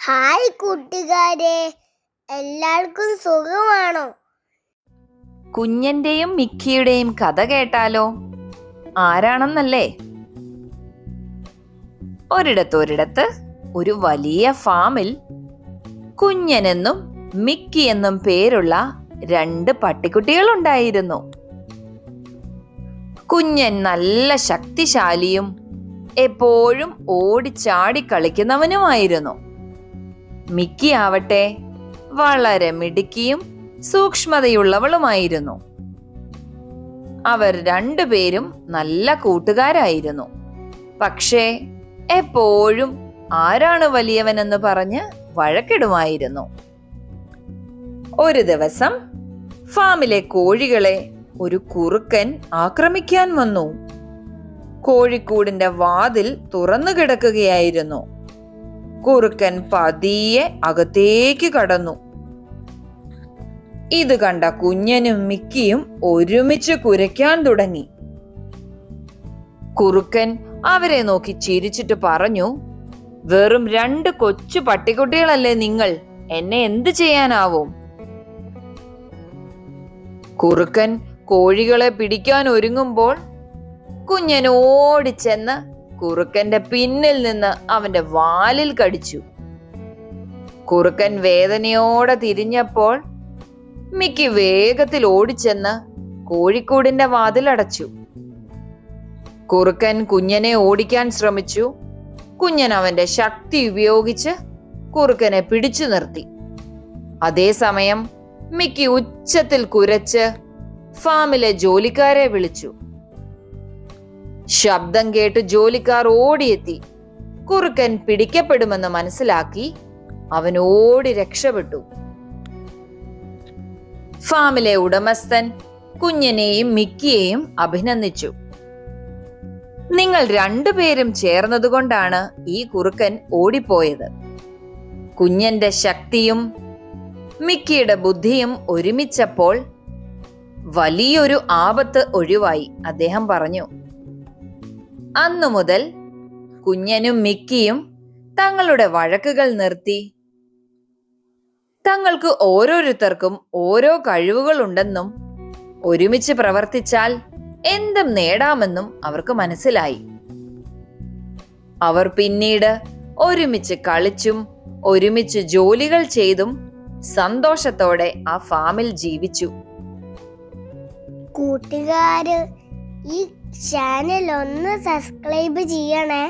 Hi കൂട്ടുകാരെ, എല്ലാവർക്കും സുഖമാണോ? കുഞ്ഞന്റെയും മിക്കിയുടെയും കഥ കേട്ടാലോ? ആരാണെന്നല്ലേ? ഒരിടത്ത് ഒരു വലിയ ഫാമിൽ കുഞ്ഞനെന്നും മിക്കി എന്നും പേരുള്ള 2 പട്ടിക്കുട്ടികൾ ഉണ്ടായിരുന്നു. കുഞ്ഞൻ നല്ല ശക്തിശാലിയും എപ്പോഴും ഓടിച്ചാടി കളിക്കുന്നവനുമായിരുന്നു. മിക്കി ആവട്ടെ വളരെ മിടുക്കിയും സൂക്ഷ്മതയുള്ളവളുമായിരുന്നു. അവർ 2 പേരും നല്ല കൂട്ടുകാരായിരുന്നു. പക്ഷേ എപ്പോഴും ആരാണ് വലിയവനെന്ന് പറഞ്ഞ് വഴക്കിടുമായിരുന്നു. ഒരു ദിവസം ഫാമിലെ കോഴികളെ ഒരു കുറുക്കൻ ആക്രമിക്കാൻ വന്നു. കോഴിക്കൂടിന്റെ വാതിൽ തുറന്നു കിടക്കുകയായിരുന്നു. കുറുക്കൻ പതിയെ അകത്തേക്ക് കടന്നു. ഇത് കണ്ട കുഞ്ഞനും മിക്കിയും ഒരുമിച്ച് കുരയ്ക്കാൻ തുടങ്ങി. കുറുക്കൻ അവരെ നോക്കി ചിരിച്ചിട്ട് പറഞ്ഞു, വെറും 2 കൊച്ചു പട്ടിക്കുട്ടികളല്ലേ നിങ്ങൾ, എന്നെ എന്ത് ചെയ്യാനാവും? കുറുക്കൻ കോഴികളെ പിടിക്കാൻ ഒരുങ്ങുമ്പോൾ കുഞ്ഞൻ ഓടിച്ചെന്ന് കുറുക്കന്റെ പിന്നിൽ നിന്ന് അവന്റെ വാലിൽ കടിച്ചു. കുറുക്കൻ വേദനയോടെ തിരിഞ്ഞപ്പോൾ മിക്കി വേഗത്തിൽ ഓടിച്ചെന്ന് കോഴിക്കൂടിന്റെ വാതിലടച്ചു. കുറുക്കൻ കുഞ്ഞനെ ഓടിക്കാൻ ശ്രമിച്ചു. കുഞ്ഞൻ അവന്റെ ശക്തി ഉപയോഗിച്ച് കുറുക്കനെ പിടിച്ചു നിർത്തി. അതേസമയം മിക്കി ഉച്ചത്തിൽ കുരച്ച് ഫാമിലെ ജോലിക്കാരെ വിളിച്ചു. ശബ്ദം കേട്ട് ജോലിക്കാർ ഓടിയെത്തി. കുറുക്കൻ പിടിക്കപ്പെടുമെന്ന് മനസ്സിലാക്കി അവൻ ഓടി രക്ഷപ്പെട്ടു. ഫാമിലെ ഉടമസ്ഥൻ കുഞ്ഞിനെയും മിക്കിയെയും അഭിനന്ദിച്ചു. നിങ്ങൾ 2 പേരും ചേർന്നതുകൊണ്ടാണ് ഈ കുറുക്കൻ ഓടിപ്പോയത്. കുഞ്ഞന്റെ ശക്തിയും മിക്കിയുടെ ബുദ്ധിയും ഒരുമിച്ചപ്പോൾ വലിയൊരു ആപത്ത് ഒഴിവായി, അദ്ദേഹം പറഞ്ഞു. അന്നു മുതൽ കുഞ്ഞനും മിക്കിയും തങ്ങളുടെ വഴക്കുകൾ നിർത്തി തങ്ങൾക്ക് ഓരോരുത്തർക്കും ഓരോ കഴിവുകൾ ഉണ്ടെന്നും ഒരുമിച്ച് പ്രവർത്തിച്ചാൽ എന്തും നേടാമെന്നും അവർക്ക് മനസ്സിലായി. അവർ പിന്നീട് ഒരുമിച്ച് കളിച്ചും ഒരുമിച്ച് ജോലികൾ ചെയ്തും സന്തോഷത്തോടെ ആ ഫാമിൽ ജീവിച്ചു. കൂട്ടുകാര്, ഈ ചാനൽ ഒന്ന് സബ്സ്ക്രൈബ് ചെയ്യണേ.